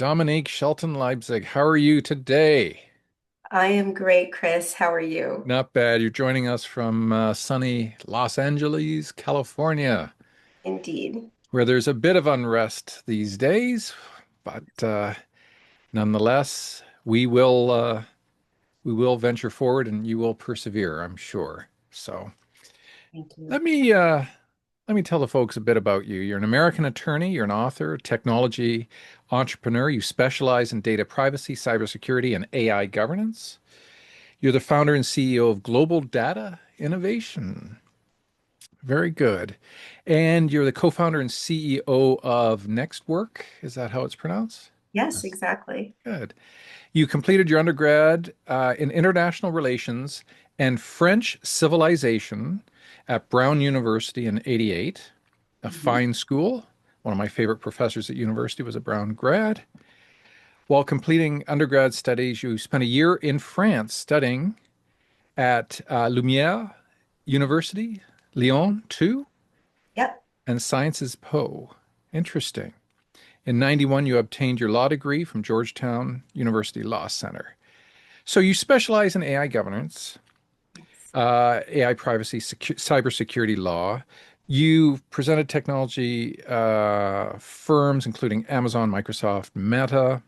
Dominique Shelton-Leipzig. How are you today? I am great, Chris. How are you? Not bad. You're joining us from sunny Los Angeles, California, Indeed. where there's a bit of unrest these days, but nonetheless, we will venture forward, and you will persevere, I'm sure. So Thank you. let me uh, let me tell the folks a bit about you. You're an American attorney. You're an author, technology entrepreneur. You specialize in data privacy, cybersecurity, and AI governance. You're the founder and CEO of Global Data Innovation. Very good. And you're the co-founder and CEO of NxtWork. Is that how it's pronounced? Yes, Yes. exactly. Good. You completed your undergrad in international relations and French civilization at Brown University in '88, a Mhm. fine school. One of my favorite professors at university was a Brown grad. While completing undergrad studies, you spent a year in France studying at Lumiere University, Lyon, too, Yep. and Sciences Po. Interesting. In '91, you obtained your law degree from Georgetown University Law Center. So you specialize in AI governance, Yes. AI privacy, cybersecurity law. You've presented technology firms, including Amazon, Microsoft, Meta,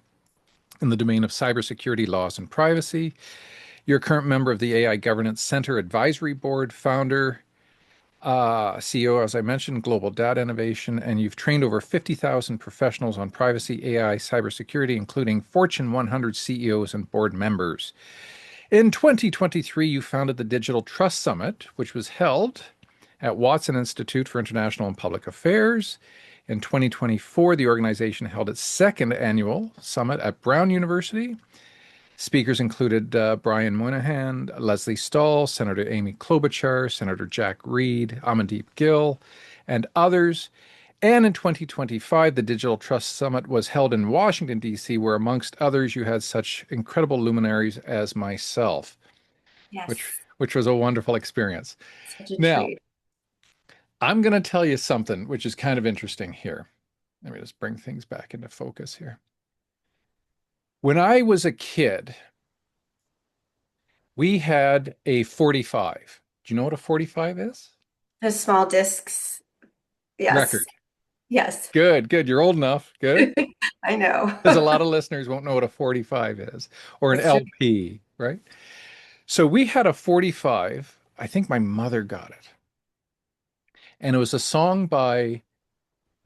in the domain of cybersecurity laws and privacy. You're a current member of the AI Governance Center Advisory Board, founder, CEO, as I mentioned, Global Data Innovation, and you've trained over 50,000 professionals on privacy, AI, cybersecurity, including Fortune 100 CEOs and board members. In 2023, you founded the Digital Trust Summit, which was held at Watson Institute for International and Public Affairs. In 2024, the organization held its second annual summit at Brown University. Speakers included Brian Moynihan, Leslie Stahl, Senator Amy Klobuchar, Senator Jack Reed, Amandeep Gill, and others. And in 2025, the Digital Trust Summit was held in Washington, D.C., where, amongst others, you had such incredible luminaries as myself, which, Yes. which was a wonderful experience. Such a Now, treat. I'm going to tell you something which is kind of interesting here. Let me just bring things back into focus here. When I was a kid, we had a 45. Do you know what a 45 is? The small discs. Yes. Record. Yes. Good, good. You're old enough. Good. I know. Because a lot of listeners won't know what a 45 is or an That's true. LP, right? So we had a 45. I think my mother got it. And it was a song by,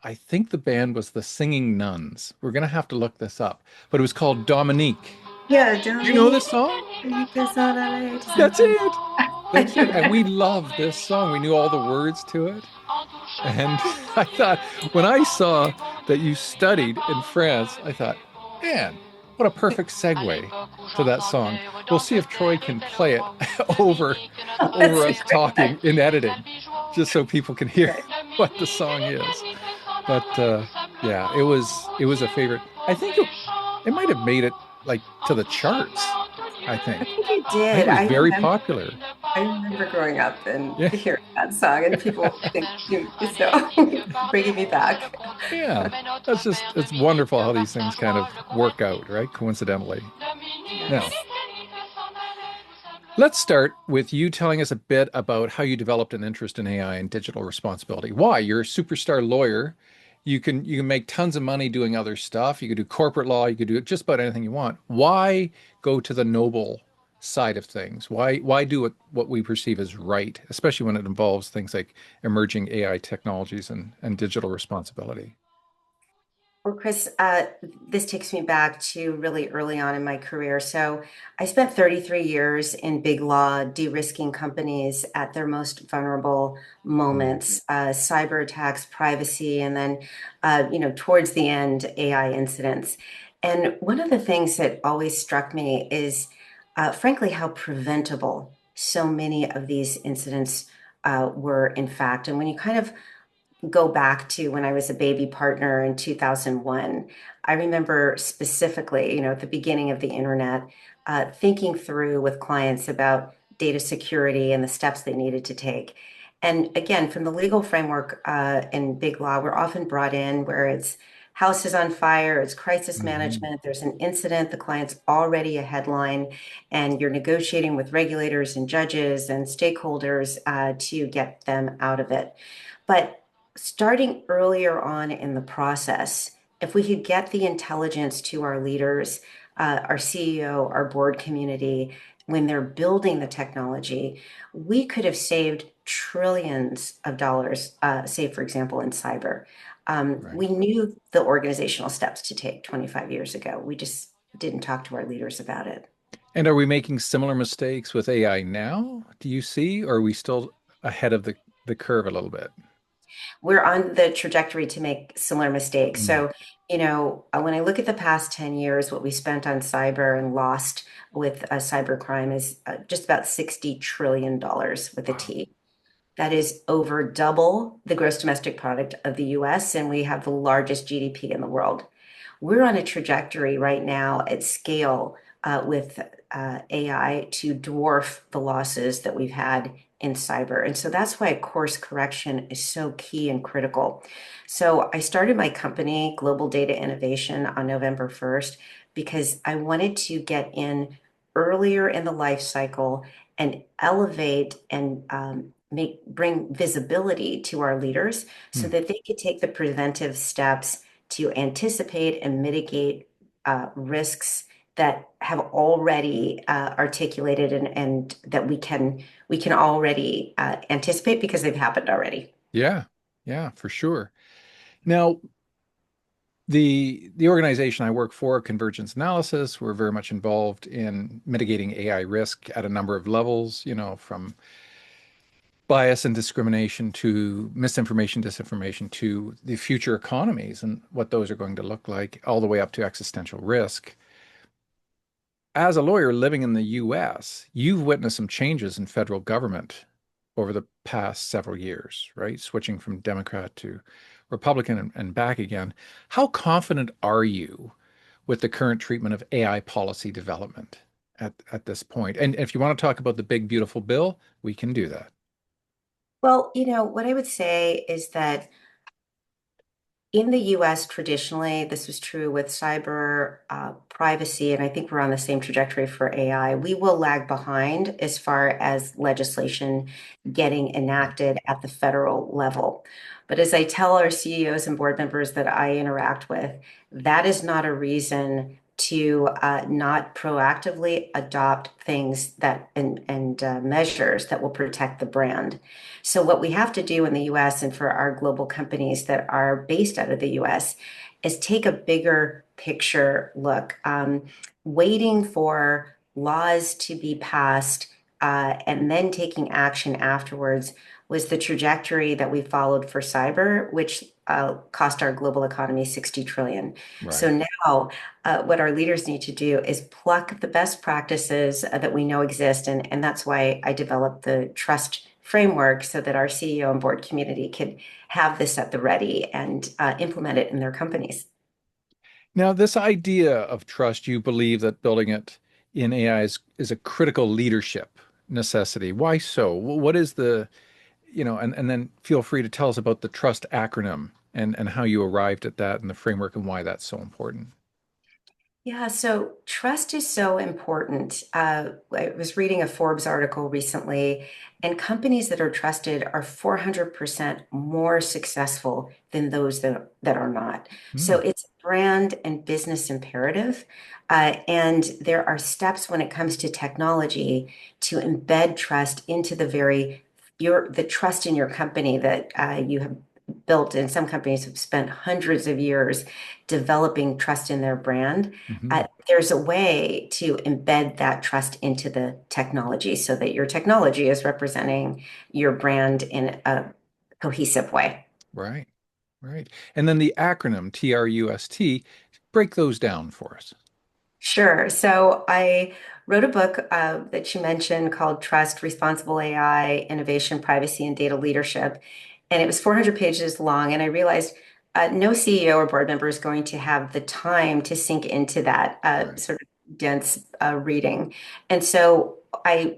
I think the band was the Singing Nuns. We're going to have to look this up. But it was called Dominique. Yeah, Do you know Dominique. this song? Dominique is on our way to San That's Fran. it. I That's know it. And that. we loved this song. We knew all the words to it. And I thought, when I saw that you studied in France, I thought, man, what a perfect segue to that song. We'll see if Troy can play it over Oh, over that's a us great talking in editing, just so people can hear idea. what the song is. But yeah, it was a favorite. I think it might have made it like to the charts. I I think. think you I think did. it was very popular. I remember growing up and Yeah, hearing that song, and people think so, bringing me back. yeah. It's wonderful how these things kind of work out, right? Coincidentally. Now, Yes. let's start with you telling us a bit about how you developed an interest in AI and digital responsibility. Why? You're a superstar lawyer. You can make tons of money doing other stuff. You could do corporate law, you could do just about anything you want. Why go to the noble side of things? Why do what we perceive as right, especially when it involves things like emerging AI technologies and digital responsibility? Well, Chris, this takes me back to really early on in my career. So I spent 33 years in big law, de-risking companies at their most vulnerable Mm. moments, cyber attacks, privacy, and then, towards the end, AI incidents. And one of the things that always struck me is, frankly, how preventable so many of these incidents were, in fact. And when you kind of go back to when I was a baby partner in 2001. I remember specifically, at the beginning of the internet, thinking through with clients about data security and the steps they needed to take. And again, from the legal framework in big law, we're often brought in where it's house is on fire, it's crisis Hmm. management, there's an incident, the client's already a headline, and you're negotiating with regulators and judges and stakeholders to get them out of it. But starting earlier on in the process, if we could get the intelligence to our leaders, our CEO, our board community, when they're building the technology, we could have saved trillions of dollars, say, for example, in cyber. Right. We knew the organizational steps to take 25 years ago. We just didn't talk to our leaders about it. And are we making similar mistakes with AI now, do you see, or are we still ahead of the curve a little bit? We're on the trajectory to make similar mistakes. Mm. So, when I look at the past 10 years, what we spent on cyber and lost with cyber crime is just about $60 trillion with a Wow. T. That is over double the gross domestic product of the US, and we have the largest GDP in the world. We're on a trajectory right now at scale with AI to dwarf the losses that we've had in cyber. And so that's why course correction is so key and critical. So I started my company, Global Data Innovation, on November 1st because I wanted to get in earlier in the life cycle and elevate and bring visibility to our leaders so Hmm. that they could take the preventive steps to anticipate and mitigate risks that have already articulated and that we can already anticipate because they've happened already. Yeah. Yeah, for sure. Now, the organization I work for, Convergence Analysis, we're very much involved in mitigating AI risk at a number of levels, from bias and discrimination to misinformation, disinformation to the future economies and what those are going to look like, all the way up to existential risk. As a lawyer living in the US, you've witnessed some changes in federal government over the past several years, right? Switching from Democrat to Republican and back again. How confident are you with the current treatment of AI policy development at this point? And if you want to talk about the big, beautiful bill, we can do that. Well, what I would say is that in the US, traditionally, this was true with cyber privacy, and I think we're on the same trajectory for AI. We will lag behind as far as legislation getting Right. enacted at the federal level. But as I tell our CEOs and board members that I interact with, that is not a reason to not proactively adopt things that and measures that will protect the brand. So, what we have to do in the US and for our global companies that are based out of the US is take a bigger picture look. Waiting for laws to be passed and then taking action afterwards was the trajectory that we followed for cyber, which cost our global economy 60 trillion. So Right. now what our leaders need to do is pluck the best practices that we know exist. And that's why I developed the trust framework so that our CEO and board community could have this at the ready and implement it in their companies. Now, this idea of trust, you believe that building it in AI is a critical leadership necessity. Why so? What is and then feel free to tell us about the trust acronym and how you arrived at that and the framework and why that's so important. Yeah, so trust is so important. I was reading a Forbes article recently, and companies that are trusted are 400% more successful than those that are not. So Hmm. it's a brand and business imperative. And there are steps when it comes to technology to embed trust into the trust in your company that you have built. And some companies have spent hundreds of years developing trust in their brand. Hmm. There's a way to embed that trust into the technology so that your technology is representing your brand in a cohesive way. Right. Right. And then the acronym TRUST, break those down for us. Sure. So I wrote a book that you mentioned called Trust, Responsible AI, Innovation, Privacy, and Data Leadership. And it was 400 pages long. And I realized no CEO or board member is going to have the time to sink into that Right. sort of dense reading. And so I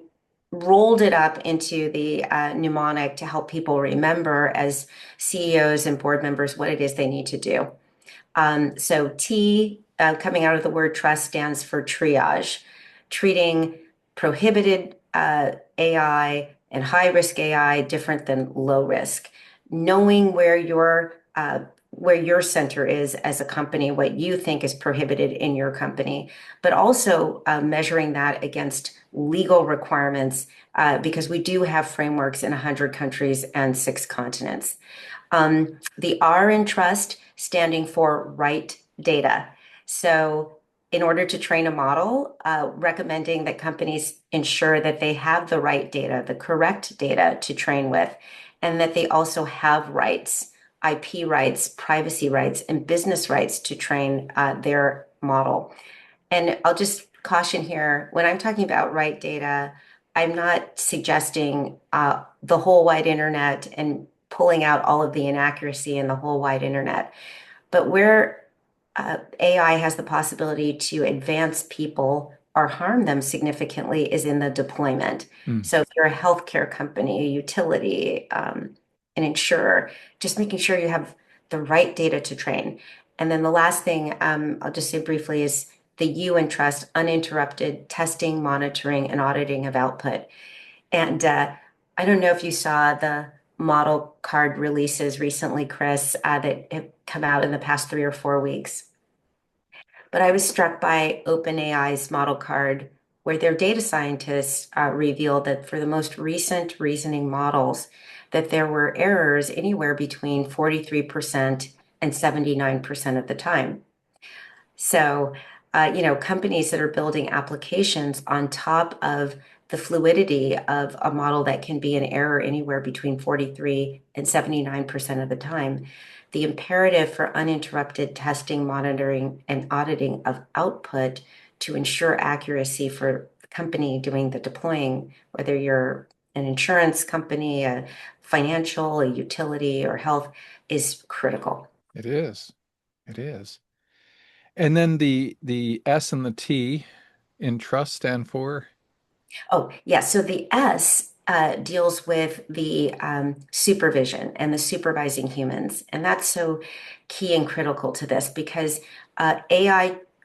rolled it up into the mnemonic to help people remember as CEOs and board members what it is they need to do. So T, coming out of the word trust, stands for triage, treating prohibited AI and high risk AI different than low risk, knowing where your center is as a company, what you think is prohibited in your company, but also measuring that against legal requirements because we do have frameworks in 100 countries and 6 continents. The R in trust standing for right data. So, in order to train a model, recommending that companies ensure that they have the right data, the correct data to train with, and that they also have rights, IP rights, privacy rights, and business rights to train their model. And I'll just caution here, when I'm talking about right data, I'm not suggesting the whole wide internet and pulling out all of the inaccuracy in the whole wide internet. But where AI has the possibility to advance people or harm them significantly is in the deployment. Mm. So if you're a healthcare company, a utility, an insurer, just making sure you have the right data to train. And then the last thing I'll just say briefly is the U in trust, uninterrupted testing, monitoring, and auditing of output. And I don't know if you saw the model card releases recently, Chris, that have come out in the past 3 or 4 weeks. But I was struck by OpenAI's model card, where their data scientists revealed that for the most recent reasoning models, that there were errors anywhere between 43% and 79% of the time. So, companies that are building applications on top of the fluidity of a model that can be an error anywhere between 43 and 79% of the time, the imperative for uninterrupted testing, monitoring, and auditing of output to ensure accuracy for the company doing the deploying, whether you're an insurance company, a financial, a utility, or health, is critical. It is. It is. And then the S and the T in trust stand for. Oh, yeah. So the S deals with the supervision and the supervising humans. And that's so key and critical to this because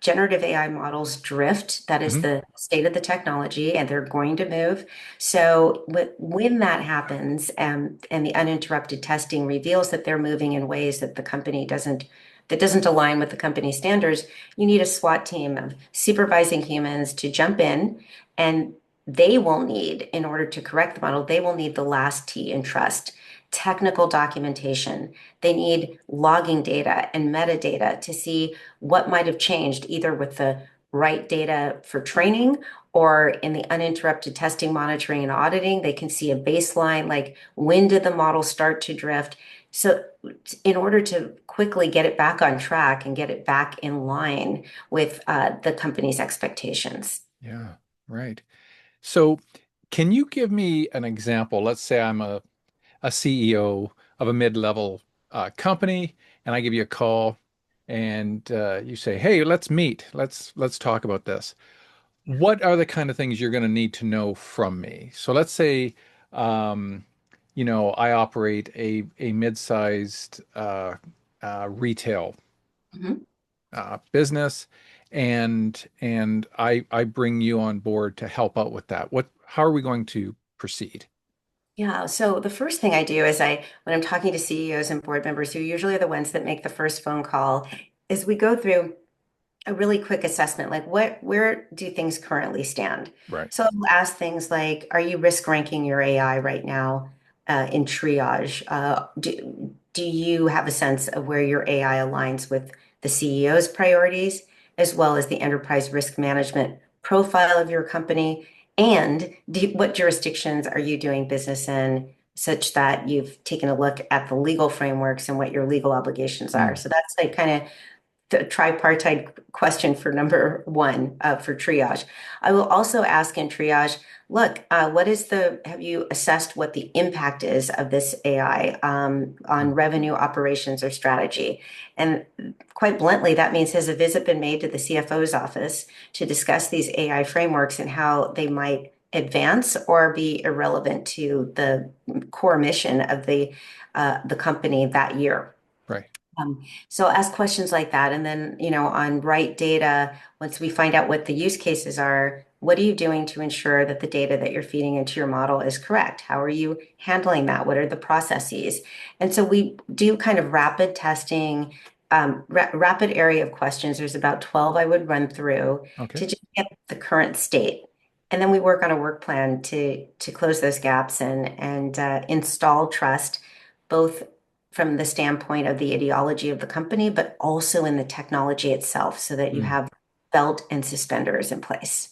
generative AI models drift. That is Mhm. the state of the technology, and they're going to move. So when that happens and the uninterrupted testing reveals that they're moving in ways that the company doesn't align with the company standards, you need a SWAT team of supervising humans to jump in and they will need, in order to correct the model, they will need the last T in trust, technical documentation. They need logging data and metadata to see what might have changed, either with the right data for training or in the uninterrupted testing, monitoring, and auditing. They can see a baseline, like when did the model start to drift? So, in order to quickly get it back on track and get it back in line with the company's expectations. Yeah, right. So, can you give me an example? Let's say I'm a CEO of a mid-level company, and I give you a call, and you say, "Hey, let's meet. Let's talk about this." What are the kind of things you're going to need to know from me? So let's say, um, I operate a mid-sized retail Mhm. business, and I bring you on board to help out with that. How are we going to proceed? Yeah, so the first thing I do is when I'm talking to CEOs and board members, who usually are the ones that make the first phone call, is we go through a really quick assessment, like where do things currently stand? Right. So I'll ask things like, are you risk ranking your AI right now in triage? Do you have a sense of where your AI aligns with the CEO's priorities, as well as the enterprise risk management profile of your company? And what jurisdictions are you doing business in, such that you've taken a look at the legal frameworks and what your legal obligations are? Mm. So that's like kind of the tripartite question for number one for triage. I will also ask in triage, look, have you assessed what the impact is of this AI on revenue operations or strategy? And quite bluntly, that means has a visit been made to the CFO's office to discuss these AI frameworks and how they might advance or be irrelevant to the core mission of the company that year? Right. So I'll ask questions like that. And then, on right data, once we find out what the use cases are, what are you doing to ensure that the data that you're feeding into your model is correct? How are you handling that? What are the processes? And so we do kind of rapid testing, rapid area of questions. There's about 12 I would run through Okay. to just get the current state. And then we work on a work plan to close those gaps and install trust, both from the standpoint of the ideology of the company, but also in the technology itself, so that you Mm. have belt and suspenders in place.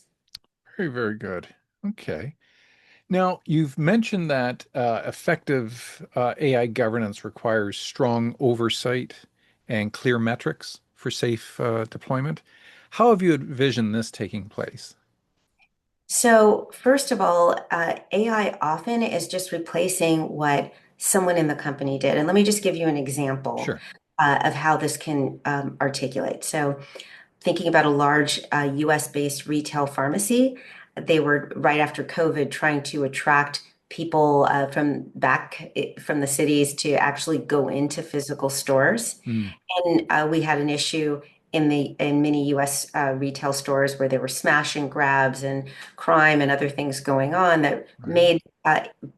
Very, very good. Okay. Now, you've mentioned that effective AI governance requires strong oversight and clear metrics for safe deployment. How have you envisioned this taking place? So, first of all, AI often is just replacing what someone in the company did. And let me just give you an example Sure. of how this can articulate. So, thinking about a large US-based retail pharmacy, they were right after COVID trying to attract people from the cities to actually go into physical stores. Mm. And we had an issue in many U.S. Retail stores where there were smash and grabs and crime and other things going on that Right. made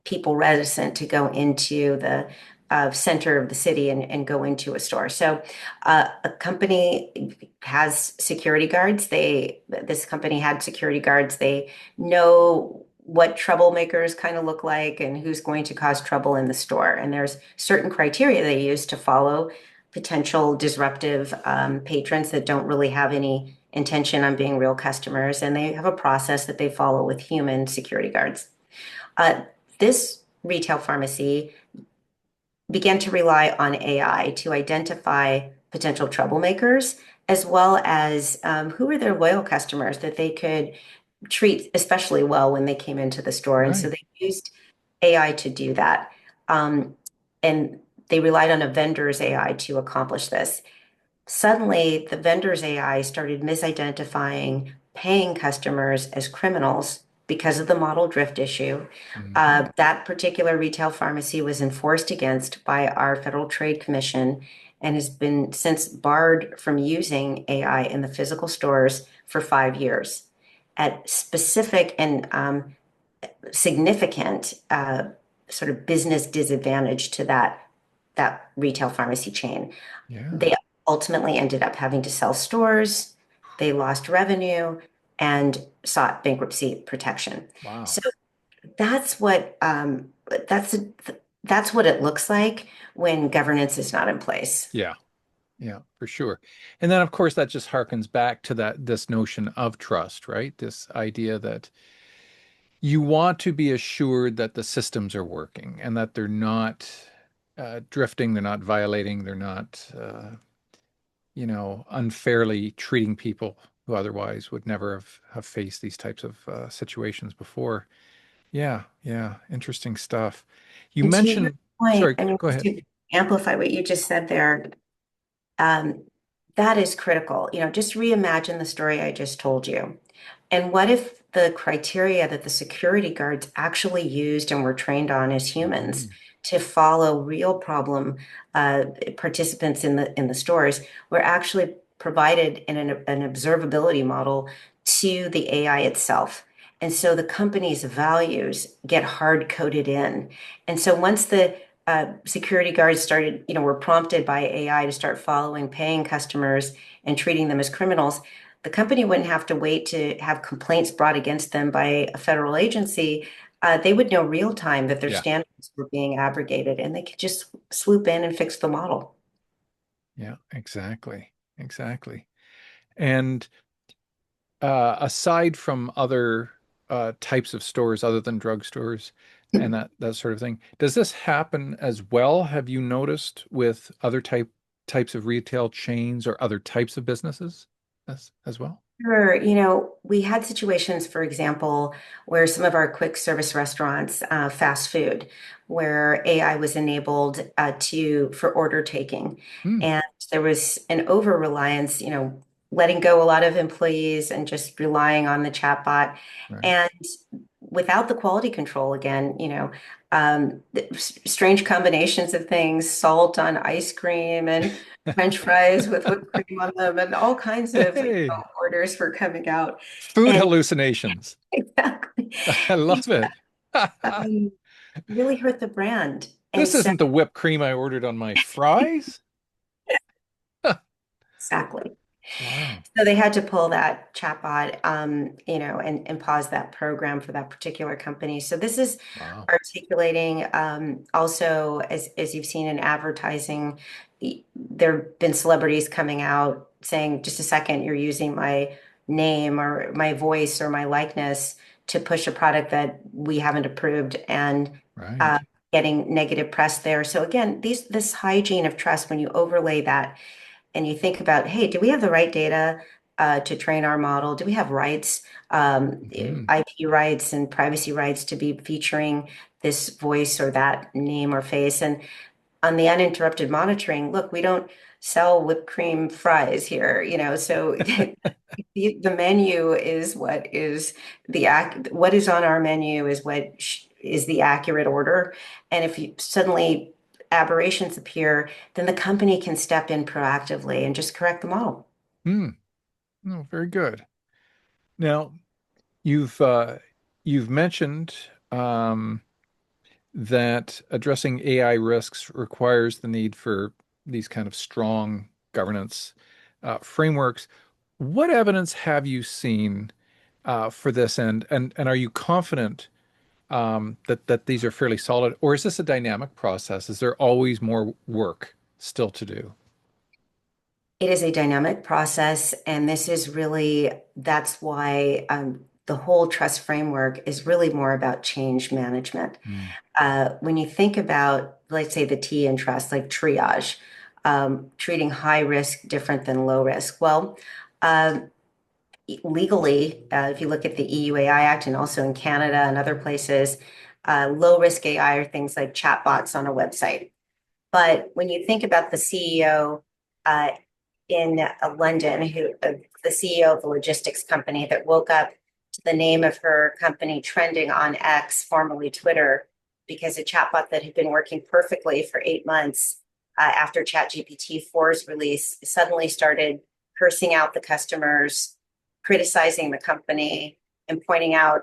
people reticent to go into the center of the city and go into a store. So a company has security guards. This company had security guards. They know what troublemakers kind of look like and who's going to cause trouble in the store. And there's certain criteria they use to follow potential disruptive patrons that don't really have any intention on being real customers. And they have a process that they follow with human security guards. Uh, this retail pharmacy began to rely on AI to identify potential troublemakers, as well as who are their loyal customers that they could treat especially well when they came into the store. And so Right. they used AI to do that. And they relied on a vendor's AI to accomplish this. Suddenly, the vendor's AI started misidentifying paying customers as criminals because of the model drift issue. Hmm. That particular retail pharmacy was enforced against by our Federal Trade Commission and has been since barred from using AI in the physical stores for 5 years at specific and significant sort of business disadvantage to that retail pharmacy chain. Yeah. They ultimately ended up having to sell stores, they lost revenue, and sought bankruptcy protection. Wow. So that's what that's that's what it looks like when governance is not in place. Yeah. Yeah, for sure. And then of course that just harkens back to that this notion of trust, right? This idea that you want to be assured that the systems are working and that they're not drifting, they're not violating, they're not unfairly treating people who otherwise would never have faced these types of situations before. Yeah, yeah, interesting stuff. You And to your mentioned, point, sorry, I mean, go just ahead. to amplify what you just said there, um, that is critical. Just reimagine the story I just told you. And what if the criteria that the security guards actually used and were trained on as humans Mhm. to follow real problem participants in the stores were actually provided in an observability model to the AI itself? And so the company's values get hard coded in. And so once the security guards were prompted by AI to start following paying customers and treating them as criminals, the company wouldn't have to wait to have complaints brought against them by a federal agency. They would know real time that their Yeah, standards were being abrogated, and they could just swoop in and fix the model. yeah, exactly. Exactly. And aside from other types of stores other than drugstores and that sort of thing, does this happen as well? Have you noticed with other types of retail chains or other types of businesses as well? Sure. We had situations, for example, where some of our quick service restaurants, fast food, where AI was enabled for order taking. Hmm, And there was an over reliance, letting go a lot of employees and just relying on the chatbot. right. And without the quality control again, strange combinations of things, salt on ice cream and French fries with whipped cream on them, and all kinds of Hey, orders were coming out. food And hallucinations. exactly, I love it. um, really hurt the brand. And This so, isn't the whipped cream I ordered on my fries. exactly. Wow. So they had to pull that chatbot, and pause that program for that particular company. So this is Wow. articulating, also, as you've seen in advertising, there have been celebrities coming out saying, just a second, you're using my name or my voice or my likeness to push a product that we haven't approved, and uh, Right. getting negative press there. So again, this hygiene of trust, when you overlay that and you think about, hey, do we have the right data to train our model? Do we have rights, Hmm. IP rights and privacy rights to be featuring this voice or that name or face? And on the uninterrupted monitoring, look, we don't sell whipped cream fries here, so the menu is what is on our menu is is the accurate order. And if you suddenly aberrations appear, then the company can step in proactively and just correct the model. Hmm. Oh, very good. Now, you've you've mentioned that addressing AI risks requires the need for these kind of strong governance frameworks. What evidence have you seen for this, and are you confident that these are fairly solid, or is this a dynamic process? Is there always more work still to do? It is a dynamic process, and that's why the whole trust framework is really more about change management. Hmm. When you think about, let's say, the T in trust, like triage, treating high risk different than low risk. Well, um, legally, if you look at the EU AI Act and also in Canada and other places, low risk AI are things like chatbots on a website. But when you think about the CEO uh, in London, the CEO of a logistics company that woke up to the name of her company trending on X, formerly Twitter, because a chatbot that had been working perfectly for 8 months after ChatGPT 4's release suddenly started cursing out the customers, criticizing the company, and pointing out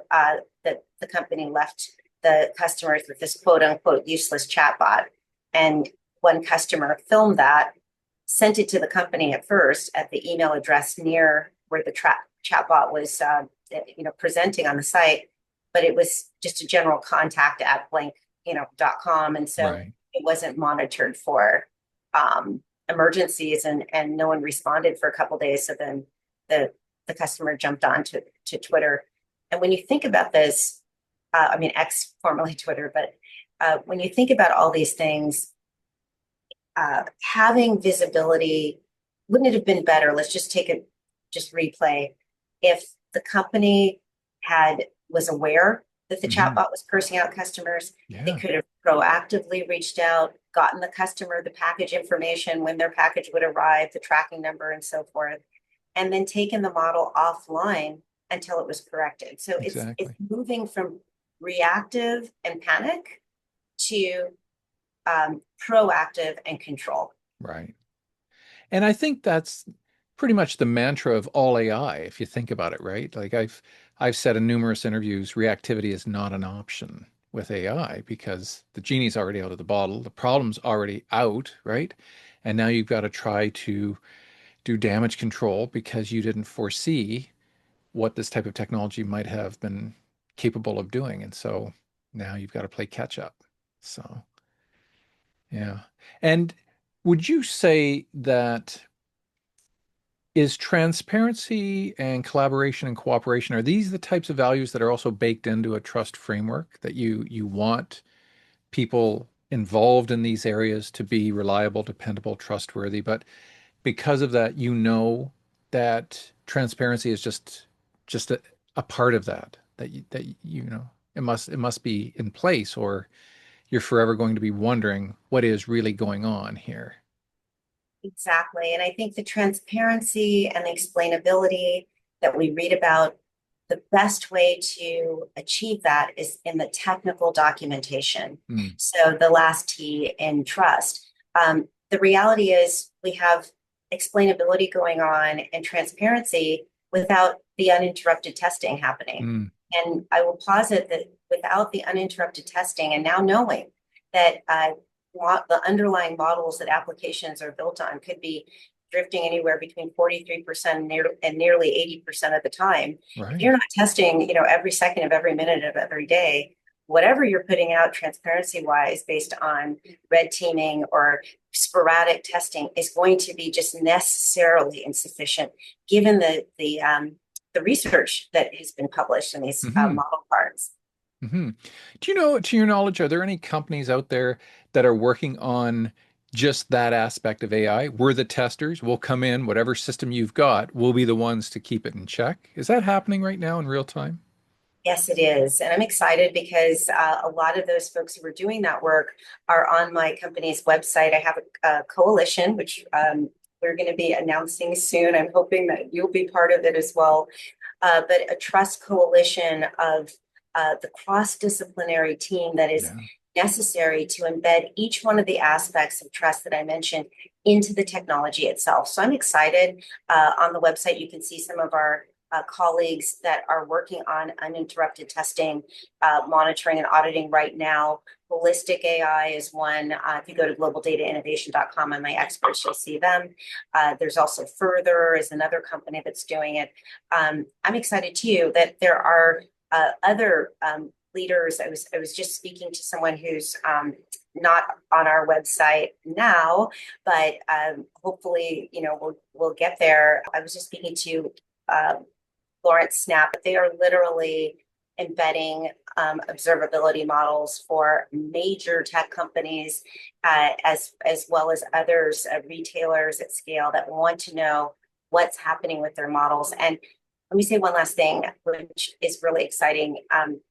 that the company left the customers with this quote unquote useless chatbot. And one customer filmed that, sent it to the company at first at the email address near where the chatbot was, presenting on the site, but it was just a general contact at blank, .com, and so Right. it wasn't monitored for emergencies, and no one responded for a couple of days. So then the the customer jumped on to Twitter, and when you think about this, I mean X, formerly Twitter, but when you think about all these things, having visibility, wouldn't it have been better? Let's just just replay. If the company was aware that the Hmm. chatbot was cursing out customers, they Yeah. could have proactively reached out, gotten the customer the package information, when their package would arrive, the tracking number, and so forth, and then taken the model offline until it was corrected. So it's Exactly. moving from reactive and panic to proactive and control. Right. And I think that's pretty much the mantra of all AI, if you think about it, right? Like I've said in numerous interviews, reactivity is not an option with AI because the genie's already out of the bottle, the problem's already out, right? And now you've got to try to do damage control because you didn't foresee what this type of technology might have been capable of doing. And so now you've got to play catch up. So, yeah. And would you say that is transparency and collaboration and cooperation, are these the types of values that are also baked into a trust framework that you want people involved in these areas to be reliable, dependable, trustworthy, but because of that, that transparency is just a part of that it must be in place or you're forever going to be wondering what is really going on here. Exactly. And I think the transparency and the explainability that we read about the best way to achieve that is in the technical documentation. Mm. So the last T in trust. The reality is we have explainability going on and transparency without the uninterrupted testing happening. Mm. And I will posit that without the uninterrupted testing and now knowing that the underlying models that applications are built on could be drifting anywhere between 43% and nearly 80% of the time. If you're Right. not testing, every second of every minute of every day, whatever you're putting out transparency wise based on red teaming or sporadic testing is going to be just necessarily insufficient given the research that has been published in these Hmm. model cards. Hmm. Do you know, to your knowledge, are there any companies out there that are working on just that aspect of AI? We're the testers. We'll come in, whatever system you've got, we'll be the ones to keep it in check. Is that happening right now in real time? Yes, it is. And I'm excited because a lot of those folks who are doing that work are on my company's website. I have a coalition, which we're going to be announcing soon. I'm hoping that you'll be part of it as well. But a trust coalition of the cross-disciplinary team that is Yeah. necessary to embed each one of the aspects of trust that I mentioned into the technology itself. So I'm excited. On the website, you can see some of our colleagues that are working on uninterrupted testing, monitoring, and auditing right now. Holistic AI is one. If you go to globaldatainnovation.com and my experts, you'll see them. There's also Further is another company that's doing it. I'm excited too that there are other leaders. I was just speaking to someone who's not on our website now, but hopefully, we'll get there. I was just speaking to Lawrence Snap. They are literally embedding observability models for major tech companies, as well as others, retailers at scale that want to know what's happening with their models. And let me say one last thing, which is really exciting.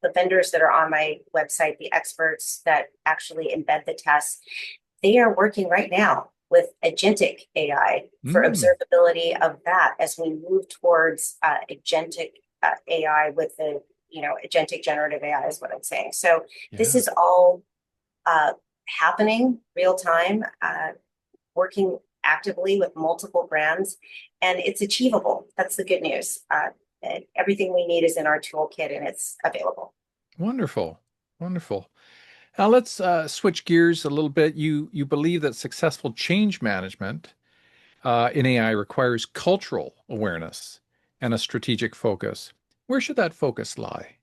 The vendors that are on my website, the experts that actually embed the tests, they are working right now with agentic AI for Mm. observability of that as we move towards agentic AI with the, agentic generative AI is what I'm saying. So this Yeah. is all happening real time, working actively with multiple brands, and it's achievable. That's the good news. Everything we need is in our toolkit and it's available. Wonderful. Wonderful. Now let's switch gears a little bit. You believe that successful change management in AI requires cultural awareness and a strategic focus. Where should that focus lie?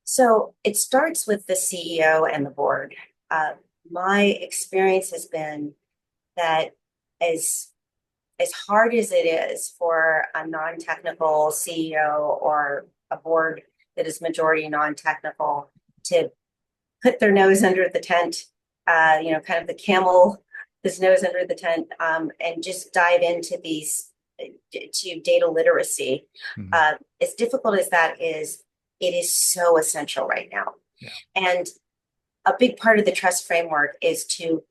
So it starts with the CEO and the board. Uh, my experience has been that as as hard as it is for a non-technical CEO or a board that is majority non-technical to put their nose under the tent, kind of the camel, his nose under the tent, and just dive into these to data literacy. Mhm. As difficult as that is, it is so essential right now. Yeah. And a big part of the trust framework is to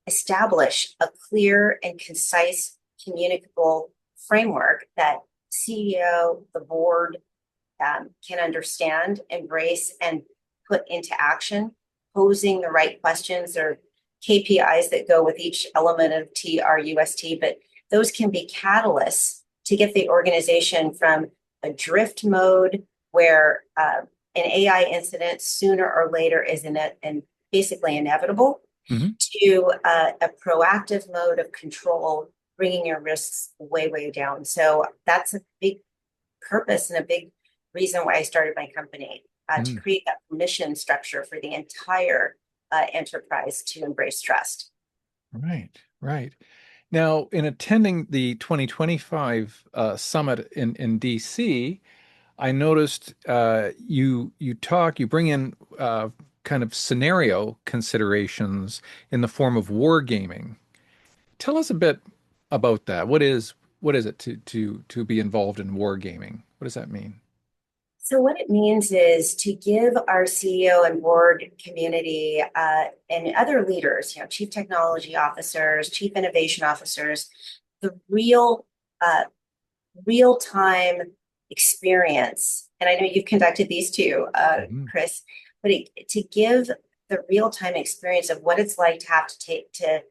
establish a clear and concise communicable framework that CEO, the board, can understand, embrace, and put into action, posing the right questions or KPIs that go with each element of TRUST, but those can be catalysts to get the organization from a drift mode where an AI incident sooner or later is and basically inevitable Mhm. to a proactive mode of control, bringing your risks way, way down. So that's a big purpose and a big reason why I started my company to Mhm. create that permission structure for the entire enterprise to embrace trust. Right, right. Now, in attending the 2025 summit in DC, I noticed you bring in kind of scenario considerations in the form of wargaming. Tell us a bit about that. What is it to be involved in wargaming? What does that mean? So what it means is to give our CEO and board community and other leaders, chief technology officers, chief innovation officers, the real time experience, and I know you've conducted these too, Mhm. Chris, but to give the real-time experience of what it's like to have to take to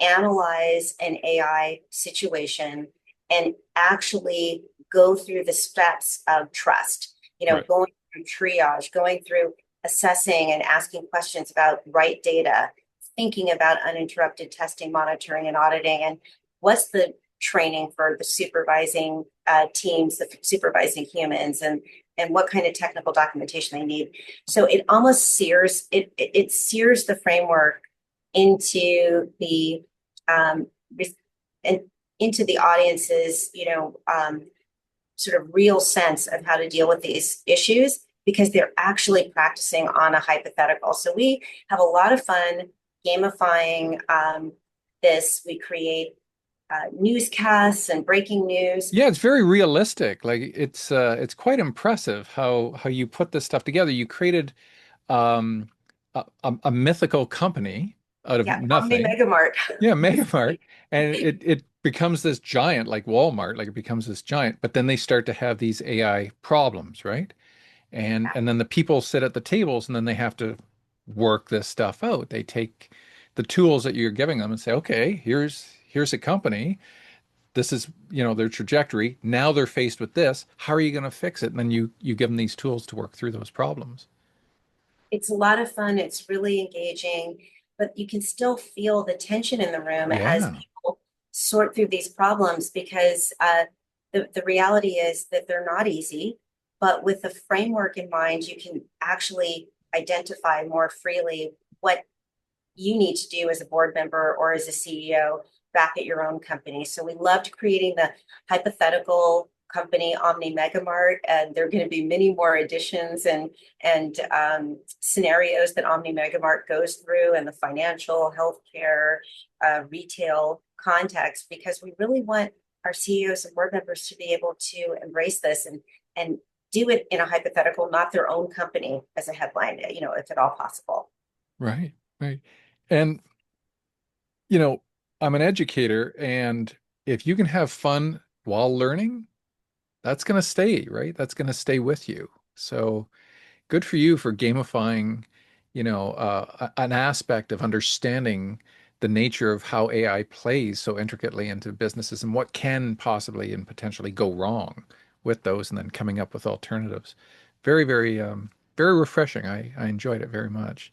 analyze an AI situation and actually go through the steps of trust, Right. going through triage, going through assessing and asking questions about right data, thinking about uninterrupted testing, monitoring, and auditing, and what's the training for the supervising teams, the supervising humans, and what kind of technical documentation they need. So it almost it sears the framework into the um, and into the audience's, sort of real sense of how to deal with these issues because they're actually practicing on a hypothetical. So we have a lot of fun gamifying this. We create newscasts and breaking news. Yeah, it's very realistic. Like it's quite impressive how you put this stuff together. You created um a mythical company out of Yeah, Omni nothing. Megamart. Yeah, Megamart, and it becomes this giant like Walmart, like it becomes this giant, but then they start to have these AI problems, right? And then the people sit at the tables and then they have to work this stuff out. They take the tools that you're giving them and say, okay, here's a company. This is, their trajectory. Now they're faced with this. How are you going to fix it? And then you give them these tools to work through those problems. It's a lot of fun. It's really engaging, but you can still feel the tension in the room as Yeah, people sort through these problems because the reality is that they're not easy. But with the framework in mind, you can actually identify more freely what you need to do as a board member or as a CEO back at your own company. So we loved creating the hypothetical company Omni Megamart, and there are going to be many more additions and scenarios that Omni Megamart goes through in the financial, healthcare, retail context, because we really want our CEOs and board members to be able to embrace this and do it in a hypothetical, not their own company as a headline, if at all possible. right, right. And you know, I'm an educator, and if you can have fun while learning, that's going to stay, right? That's going to stay with you. So good for you for gamifying, an aspect of understanding the nature of how AI plays so intricately into businesses and what can possibly and potentially go wrong with those, and then coming up with alternatives. Very, very, very refreshing. I enjoyed it very much.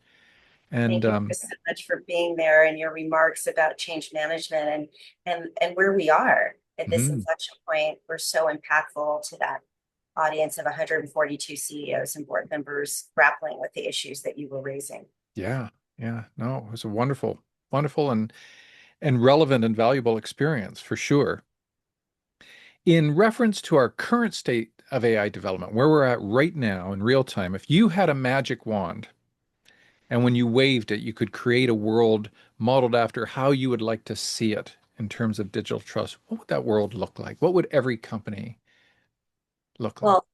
And Thank you so much for being there and your remarks about change management and where we are at this mhm. inflection point. We're so impactful to that audience of 142 CEOs and board members grappling with the issues that you were raising. Yeah, yeah. No, it was a wonderful, wonderful and relevant and valuable experience for sure. In reference to our current state of AI development, where we're at right now in real time, if you had a magic wand and when you waved it, you could create a world modeled after how you would like to see it in terms of digital trust, what would that world look like? What would every company look like? Well,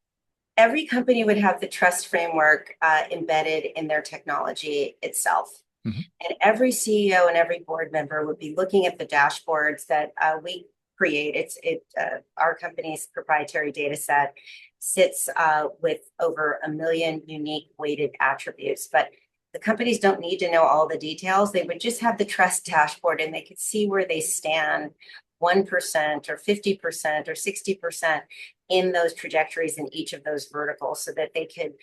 every company would have the trust framework embedded in their technology itself. Mhm. And every CEO and every board member would be looking at the dashboards that we create. Our company's proprietary data set sits with over 1 million unique weighted attributes. But the companies don't need to know all the details. They would just have the trust dashboard and they could see where they stand 1% or 50% or 60% in those trajectories in each of those verticals so that they could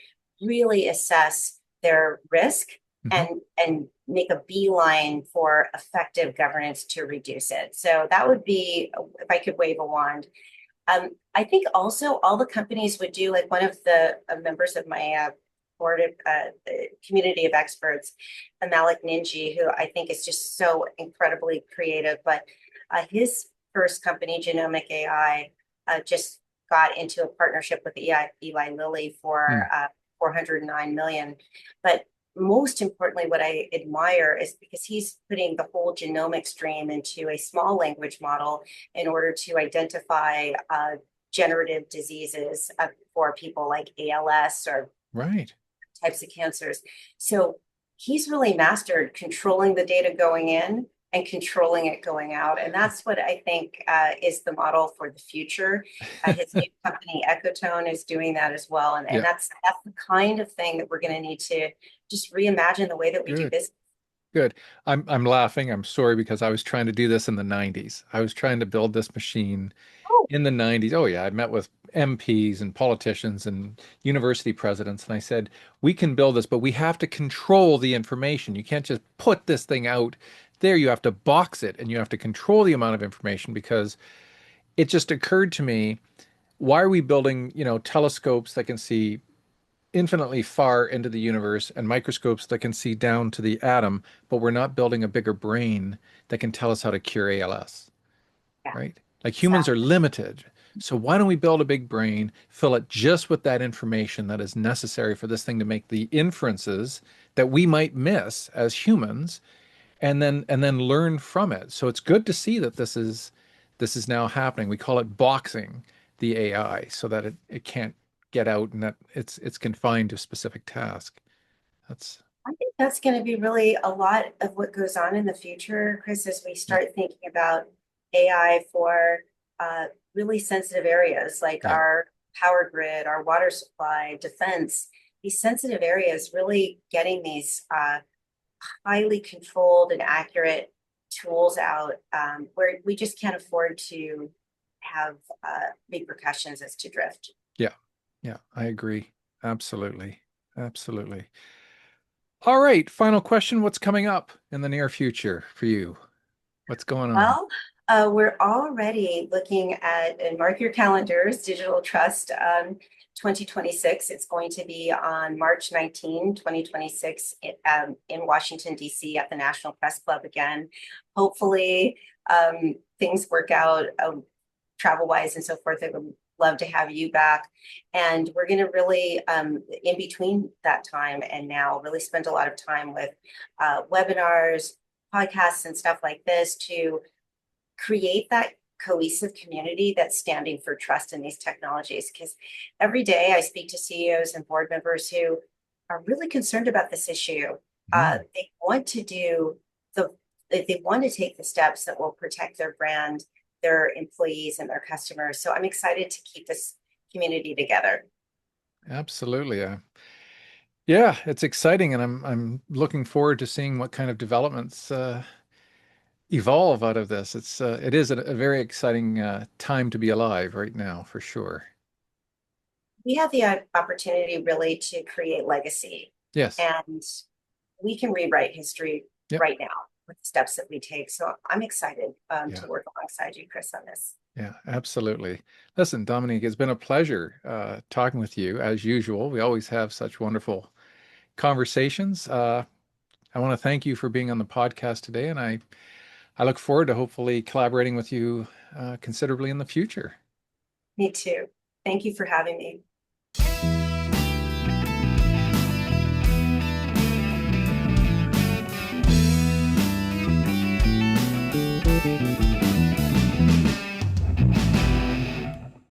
really assess their risk Mhm. and make a beeline for effective governance to reduce it. So that would be, if I could wave a wand. I think also all the companies would do, like one of the members of my board of the community of experts, Malik Ninji, who I think is just so incredibly creative, but his first company, Genomic AI, just got into a partnership with Eli Lilly for Mm. 409 million. But most importantly, what I admire is because he's putting the whole genomic stream into a small language model in order to identify generative diseases for people like ALS or Right. types of cancers. So he's really mastered controlling the data going in and controlling it going out. And that's what I think is the model for the future. His new company, Ecotone, is doing that as well. And Yeah. that's the kind of thing that we're going to need to just reimagine the way that we do Good. business. Good. I'm laughing. I'm sorry because I was trying to do this in the 90s. I was trying to build this machine Oh, in the 90s. Oh yeah, I met with MPs and politicians and university presidents and I said, "We can build this, but we have to control the information. You can't just put this thing out there. You have to box it and you have to control the amount of information because it just occurred to me, why are we building, telescopes that can see infinitely far into the universe and microscopes that can see down to the atom, but we're not building a bigger brain that can tell us how to cure ALS, yeah, right? Like humans are exactly. limited. So why don't we build a big brain, fill it just with that information that is necessary for this thing to make the inferences that we might miss as humans, and then learn from it. So it's good to see that this is now happening. We call it boxing the AI so that it can't get out and that it's confined to a specific task. That's I think that's going to be really a lot of what goes on in the future, Chris, as we yeah, start thinking about AI for really sensitive areas like yeah, our power grid, our water supply, defense, these sensitive areas, really getting these highly controlled and accurate tools out where we just can't afford to have repercussions as to drift. yeah, yeah. I agree. Absolutely. Absolutely. All right, final question. What's coming up in the near future for you? What's going on? Well, we're already looking at, and mark your calendars, Digital Trust 2026. It's going to be on March 19, 2026 in Washington, D.C. at the National Press Club again. Hopefully, things work out travel-wise and so forth. I would love to have you back. And we're going to really, in between that time and now, really spend a lot of time with webinars, podcasts and stuff like this to create that cohesive community that's standing for trust in these technologies. Because every day I speak to CEOs and board members who are really concerned about this issue. Mhm. They want to do the, they want to take the steps that will protect their brand, their employees, and their customers. So I'm excited to keep this community together. Absolutely. Yeah, it's exciting, and I'm looking forward to seeing what kind of developments evolve out of this. It is a very exciting time to be alive right now, for sure. We have the opportunity really to create legacy, Yes. and we can rewrite history Yep. right now with the steps that we take. So I'm excited Yeah. to work alongside you, Chris, on this. Yeah. Absolutely. Listen, Dominique, it's been a pleasure talking with you as usual. We always have such wonderful conversations. I want to thank you for being on the podcast today, and I look forward to hopefully collaborating with you considerably in the future. Me too. Thank you for having me.